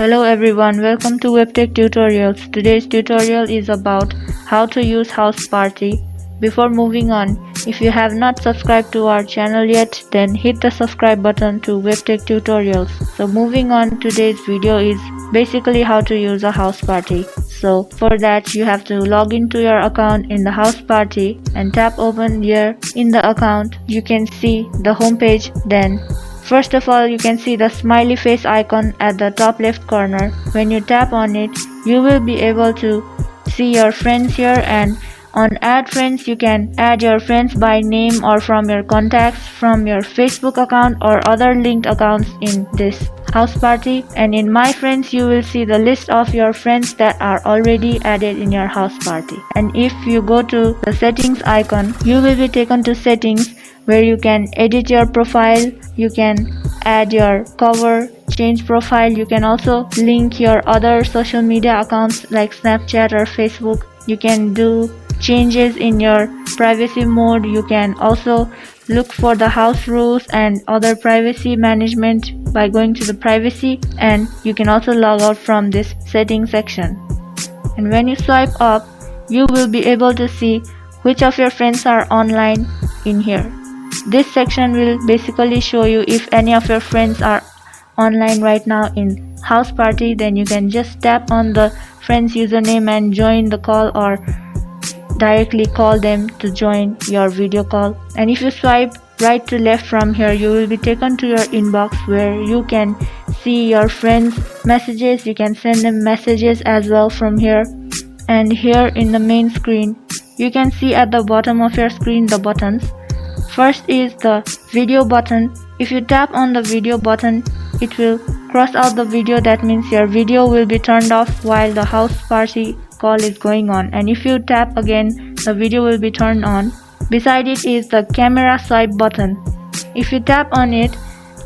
Hello everyone, welcome to WebTech Tutorials. Today's tutorial is about how to use Houseparty. Before moving on, if you have not subscribed to our channel yet, then hit the subscribe button to WebTech Tutorials. So moving on, today's video is basically how to use a Houseparty. So for that you have to log into your account in the Houseparty and tap open here. In the account you can see the home page. Then first of all, you can see the smiley face icon at the top left corner. When you tap on it, you will be able to see your friends here, and on add friends you can add your friends by name or from your contacts, from your Facebook account or other linked accounts in this Houseparty. And in my friends you will see the list of your friends that are already added in your Houseparty. And if you go to the settings icon, you will be taken to settings where you can edit your profile, you can add your cover, change profile, you can also link your other social media accounts like Snapchat or Facebook. You can do changes in your privacy mode. You can also look for the house rules and other privacy management by going to the privacy, and you can also log out from this settings section. And when you swipe up, you will be able to see which of your friends are online in here. This section will basically show you if any of your friends are online right now in Houseparty. Then you can just tap on the friend's username and join the call, or directly call them to join your video call. And if you swipe right to left from here, you will be taken to your inbox where you can see your friends' messages. You can send them messages as well from here. And here in the main screen, you can see at the bottom of your screen the buttons. First is the video button. If you tap on the video button, it will cross out the video. That means your video will be turned off while the Houseparty call is going on. And if you tap again, the video will be turned on. Beside it is the camera swipe button. If you tap on it,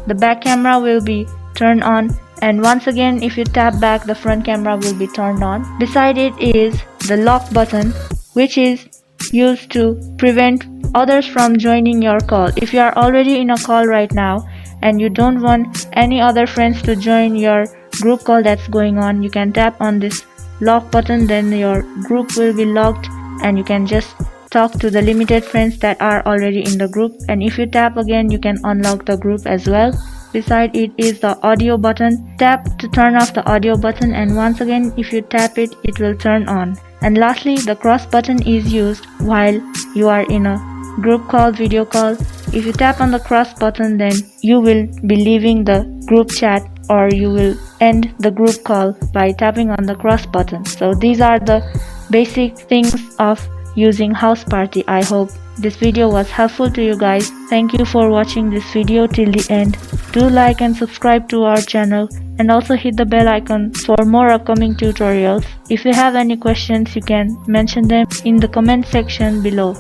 the back camera will be turned on, and once again if you tap back, the front camera will be turned on. Beside it is the lock button, which is used to prevent others from joining your call. If you are already in a call right now and you don't want any other friends to join your group call that's going on, you can tap on this lock button. Then your group will be locked and you can just talk to the limited friends that are already in the group. And if you tap again, you can unlock the group as well. Beside it is the audio button. Tap to turn off the audio button, and once again if you tap it, it will turn on. And lastly, the cross button is used while you are in a group call, video call. If you tap on the cross button, then you will be leaving the group chat, or you will end the group call by tapping on the cross button. So these are the basic things of using Houseparty. I hope this video was helpful to you guys. Thank you for watching this video till the end. Do like and subscribe to our channel, and also hit the bell icon for more upcoming tutorials. If you have any questions, you can mention them in the comment section below.